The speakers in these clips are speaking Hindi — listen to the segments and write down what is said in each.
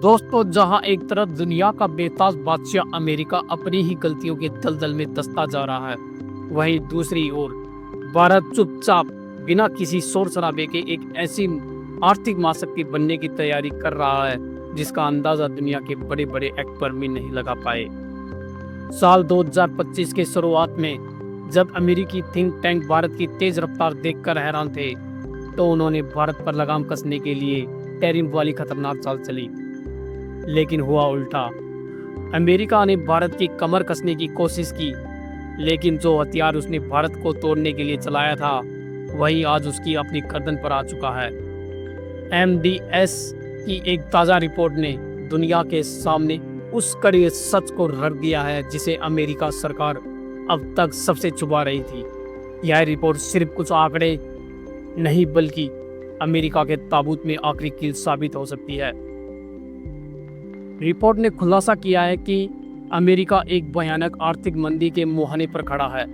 दोस्तों, जहां एक तरफ दुनिया का बेताज बादशाह अमेरिका अपनी ही गलतियों के दलदल में दसता जा रहा है, वहीं दूसरी ओर भारत चुपचाप बिना किसी शोर शराबे के एक ऐसी आर्थिक महाशक्ति बनने की तैयारी कर रहा है जिसका अंदाजा दुनिया के बड़े बड़े एक्टर भी नहीं लगा पाए। साल 2025 के शुरुआत में जब अमेरिकी थिंक टैंक भारत की तेज रफ्तार देखकर हैरान थे, तो उन्होंने भारत पर लगाम कसने के लिए टैरिफ वाली खतरनाक चाल चली। लेकिन हुआ उल्टा। अमेरिका ने भारत की कमर कसने की कोशिश की, लेकिन जो हथियार उसने भारत को तोड़ने के लिए चलाया था, वही आज उसकी अपनी गर्दन पर आ चुका है। MDS की एक ताज़ा रिपोर्ट ने दुनिया के सामने उस कड़े सच को रख दिया है जिसे अमेरिका सरकार अब तक सबसे छुपा रही थी। यह रिपोर्ट सिर्फ कुछ आंकड़े नहीं बल्कि अमेरिका के ताबूत में आखिरी कील साबित हो सकती है। रिपोर्ट ने खुलासा किया है कि अमेरिका एक भयानक आर्थिक मंदी के मुहाने पर खड़ा है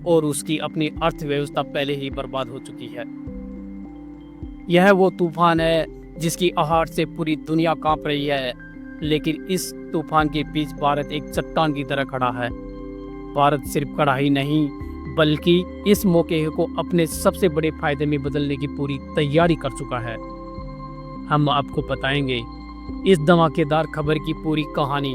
और उसकी अपनी अर्थव्यवस्था पहले ही बर्बाद हो चुकी है। यह वो तूफान है जिसकी आहट से पूरी दुनिया कांप रही है, लेकिन इस तूफान के बीच भारत एक चट्टान की तरह खड़ा है। भारत सिर्फ खड़ा ही नहीं बल्कि इस मौके को अपने सबसे बड़े फायदे में बदलने की पूरी तैयारी कर चुका है। हम आपको बताएंगे इस धमाकेदार खबर की पूरी कहानी।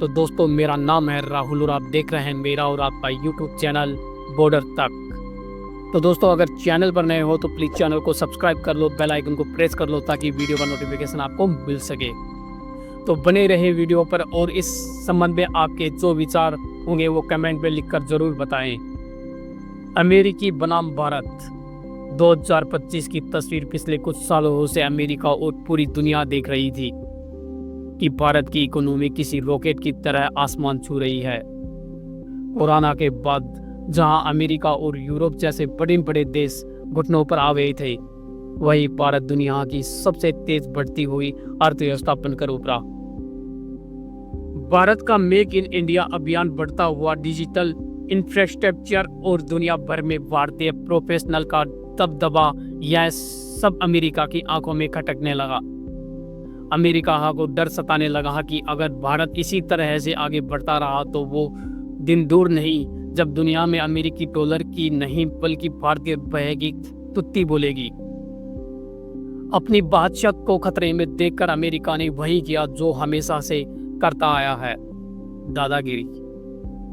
तो दोस्तों, मेरा नाम है राहुल और आप देख रहे हैं मेरा और आपका यूट्यूब चैनल बॉर्डर तक। तो दोस्तों, अगर चैनल पर नए हो तो प्लीज़ चैनल को सब्सक्राइब कर लो, बेल आइकन को प्रेस कर लो ताकि वीडियो का नोटिफिकेशन आपको मिल सके। तो बने रहे वीडियो पर और इस संबंध में आपके जो विचार होंगे वो कमेंट में लिखकर ज़रूर बताएं। अमेरिकी बनाम भारत 2025 की तस्वीर पिछले कुछ सालों से अमेरिका और पूरी दुनिया देख रही थी कि भारत की इकोनॉमी किसी रॉकेट की तरह आसमान छू रही है। कोरोना के बाद जहां अमेरिका और यूरोप जैसे बड़े बड़े देश घुटनों पर आ गए थे, वही भारत दुनिया की सबसे तेज बढ़ती हुई अर्थव्यवस्था बनकर उभरा। भारत का मेक इन इंडिया अभियान, बढ़ता हुआ डिजिटल इंफ्रास्ट्रक्चर और दुनिया भर में भारतीय प्रोफेशनल का दबदबा, यह सब अमेरिका की आंखों में खटकने लगा। अमेरिका को डर सताने लगा कि अगर भारत इसी तरह से आगे बढ़ता रहा तो वो दिन दूर नहीं जब दुनिया में अमेरिकी डॉलर की नहीं बल्कि भारतीय रुपये की तुत्ती बोलेगी। अपनी बादशाहत को खतरे में देखकर अमेरिका ने वही किया जो हमेशा से करता आया है, दादागिरी।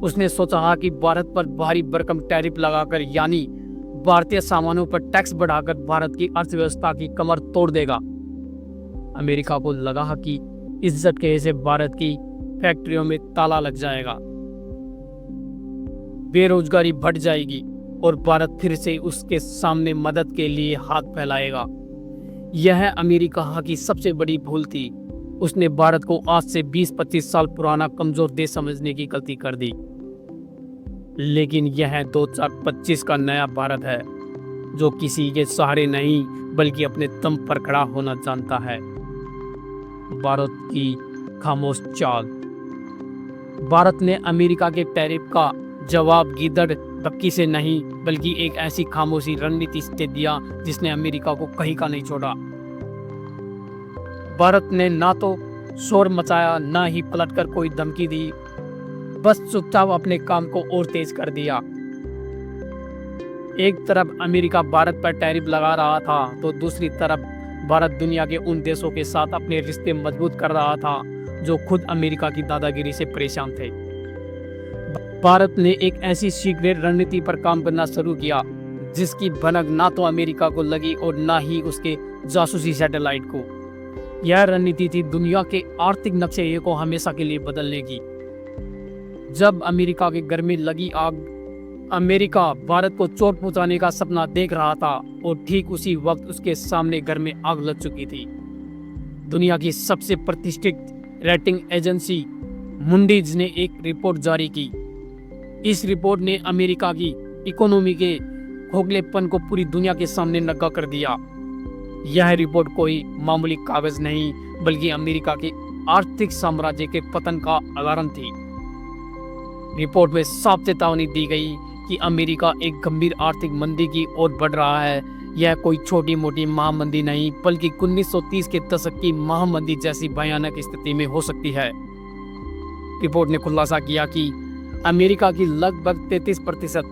उसने सोचा कि भारत पर भारी भरकम टैरिफ लगाकर, यानी भारतीय सामानों पर टैक्स बढ़ाकर भारत की अर्थव्यवस्था की कमर तोड़ देगा। अमेरिका को लगा कि इस झटके से भारत की फैक्ट्रियों में ताला लग जाएगा, बेरोजगारी बढ़ जाएगी और भारत फिर से उसके सामने मदद के लिए हाथ फैलाएगा। यह अमेरिका की सबसे बड़ी भूल थी। उसने भारत को आज से 20-25 साल पुराना कमजोर देश समझने की गलती कर दी। लेकिन यह 2025 का नया भारत है जो किसी के सहारे नहीं बल्कि अपने दम पर खड़ा होना जानता है। भारत की खामोश चाल। भारत ने अमेरिका के टैरिफ का जवाब गीदड़ बक्की से नहीं बल्कि एक ऐसी खामोशी रणनीति से दिया जिसने अमेरिका को कहीं का नहीं छोड़ा। भारत ने ना तो शोर मचाया, ना ही पलटकर कोई धमकी दी, बस चुपचाप अपने काम को और तेज कर दिया। एक तरफ अमेरिका भारत पर टैरिफ लगा रहा था तो दूसरी तरफ भारत दुनिया के उन देशों के साथ अपने रिश्ते मजबूत कर रहा था जो खुद अमेरिका की दादागिरी से परेशान थे। भारत ने एक ऐसी सीक्रेट रणनीति पर काम करना शुरू किया जिसकी भनक ना तो अमेरिका को लगी और ना ही उसके जासूसी सैटेलाइट को। यह रणनीति थी दुनिया के आर्थिक नक्शे को हमेशा के लिए बदलने की। जब अमेरिका के घर में लगी आग, अमेरिका भारत को चोट पहुंचाने का सपना देख रहा था और ठीक उसी वक्त उसके सामने घर में आग लग चुकी थी। दुनिया की सबसे प्रतिष्ठित रेटिंग एजेंसी मूडीज ने एक रिपोर्ट जारी की। इस रिपोर्ट ने अमेरिका की इकोनॉमी के खोखलेपन को पूरी दुनिया के सामने नंगा कर दिया। यह रिपोर्ट कोई मामूली कागज नहीं बल्कि अमेरिका के आर्थिक साम्राज्य के पतन का अलार्म थी। रिपोर्ट में साफ चेतावनी दी गई कि अमेरिका एक गंभीर आर्थिक मंदी की ओर बढ़ रहा है। यह कोई छोटी मोटी महामंदी नहीं बल्कि 1930 के दशक की महामंदी जैसी भयानक स्थिति में हो सकती है। रिपोर्ट ने खुलासा किया कि अमेरिका की लगभग 33%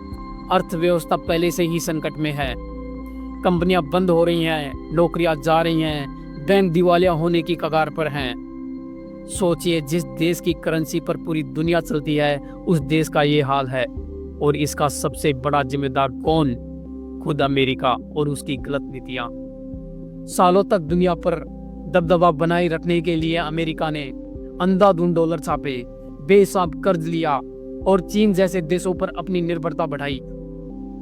अर्थव्यवस्था पहले से ही संकट में है। कंपनियां बंद हो रही हैं, नौकरियां जा रही हैं, बैंक दिवालिया होने की कगार पर हैं। सोचिए, जिस देश की करेंसी पर पूरी दुनिया चलती है उस देश का ये हाल है, और इसका सबसे बड़ा जिम्मेदार कौन? खुद अमेरिका और उसकी गलत नीतियां। सालों तक दुनिया पर दबदबा बनाए रखने के लिए अमेरिका ने अंधाधुंध डॉलर छापे, बेहिसाब कर्ज लिया और चीन जैसे देशों पर अपनी निर्भरता बढ़ाई।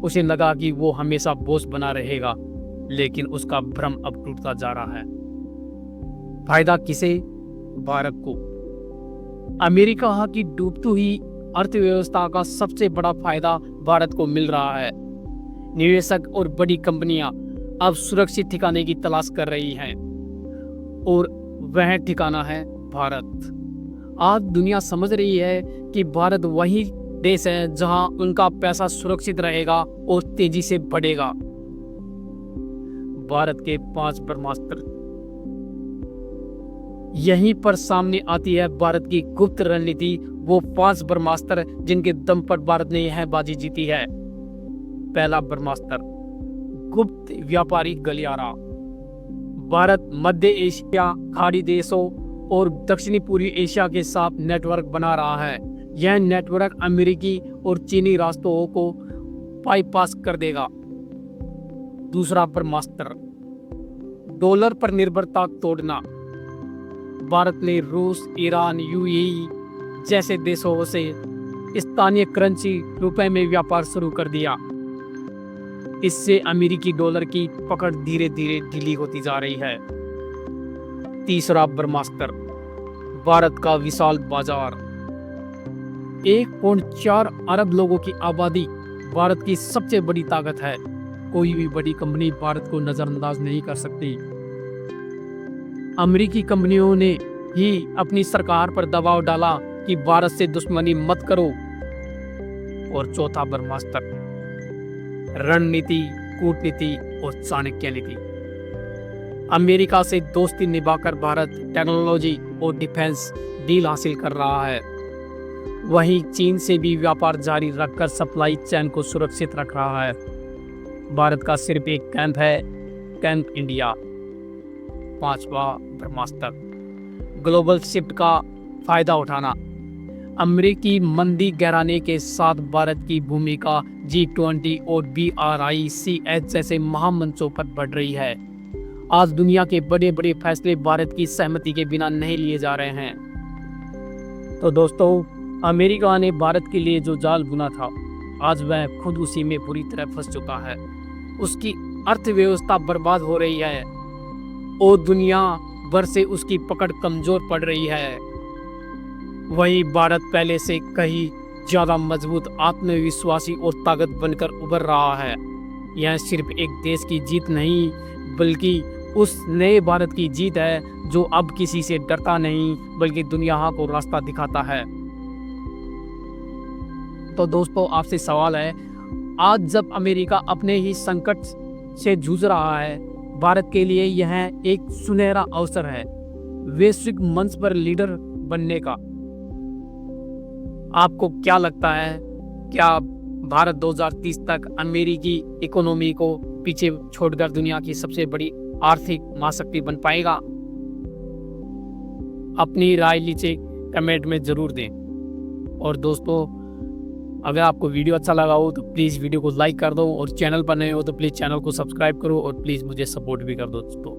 उसे लगा कि वो हमेशा बॉस बना रहेगा, लेकिन उसका भ्रम अब टूटता जा रहा है। फायदा किसे? भारत को। अमेरिका की डूबती हुई अर्थव्यवस्था का सबसे बड़ा फायदा भारत को मिल रहा है। निवेशक और बड़ी कंपनियां अब सुरक्षित ठिकाने की तलाश कर रही हैं, और वह ठिकाना है भारत। आज दुनिया समझ रही है कि भारत वही देश है जहां उनका पैसा सुरक्षित रहेगा और तेजी से बढ़ेगा। भारत के 5 ब्रह्मास्त्र। यहीं पर सामने आती है भारत की गुप्त रणनीति, वो 5 ब्रह्मास्त्र जिनके दम पर भारत ने यह बाजी जीती है। पहला ब्रह्मास्त्र, गुप्त व्यापारी गलियारा। भारत मध्य एशिया, खाड़ी देशों और दक्षिणी पूर्वी एशिया के साथ नेटवर्क बना रहा है। यह नेटवर्क अमेरिकी और चीनी रास्तों को बाईपास कर देगा। दूसरा ब्रह्मास्त्र, डॉलर पर निर्भरता तोड़ना। भारत ने रूस, ईरान, यूएई जैसे देशों से स्थानीय करेंसी रुपए में व्यापार शुरू कर दिया। इससे अमेरिकी डॉलर की पकड़ धीरे धीरे ढीली होती जा रही है। तीसरा ब्रह्मास्त्र, भारत का विशाल बाजार। 1.4 अरब लोगों की आबादी भारत की सबसे बड़ी ताकत है। कोई भी बड़ी कंपनी भारत को नजरअंदाज नहीं कर सकती। अमेरिकी कंपनियों ने ही अपनी सरकार पर दबाव डाला कि भारत से दुश्मनी मत करो। और चौथा ब्रह्मास्त्र, रणनीति, कूटनीति और चाणक्य नीति। अमेरिका से दोस्ती निभाकर भारत टेक्नोलॉजी और डिफेंस डील हासिल कर रहा है। वहीं चीन से भी व्यापार जारी रखकर सप्लाई चेन को सुरक्षित रख रहा है। भारत का सिर्फ एक कैंप है, कैंप इंडिया। पांचवा ब्रह्मास्त्र, ग्लोबल शिफ्ट का फायदा उठाना। अमेरिकी मंदी गहराने के साथ भारत की भूमिका G20 और BRICS जैसे महामंचों पर बढ़ रही है। आज दुनिया के बड़े बड़े फैसले भारत की सहमति के बिना नहीं लिए जा रहे हैं। तो दोस्तों, अमेरिका ने भारत के लिए जो जाल बुना था, आज वह खुद उसी में पूरी तरह फंस चुका है। उसकी अर्थव्यवस्था बर्बाद हो रही है और दुनिया भर से उसकी पकड़ कमजोर पड़ रही है। वही भारत पहले से कहीं ज्यादा मजबूत, आत्मविश्वासी और ताकत बनकर उभर रहा है। यह सिर्फ एक देश की जीत नहीं बल्कि उस नए भारत की जीत है जो अब किसी से डरता नहीं बल्कि दुनिया को रास्ता दिखाता है। तो दोस्तों, आपसे सवाल है, आज जब अमेरिका अपने ही संकट से जूझ रहा है, भारत के लिए यह एक सुनहरा अवसर है वैश्विक मंच पर लीडर बनने का। आपको क्या लगता है, क्या भारत 2030 तक अमेरिकी इकोनॉमी को पीछे छोड़कर दुनिया की सबसे बड़ी आर्थिक महाशक्ति बन पाएगा? अपनी राय नीचे कमेंट में जरूर दें। और दोस्तों, अगर आपको वीडियो अच्छा लगा हो तो प्लीज़ वीडियो को लाइक कर दो, और चैनल पर नए हो तो प्लीज़ चैनल को सब्सक्राइब करो, और प्लीज़ मुझे सपोर्ट भी कर दो दोस्तों।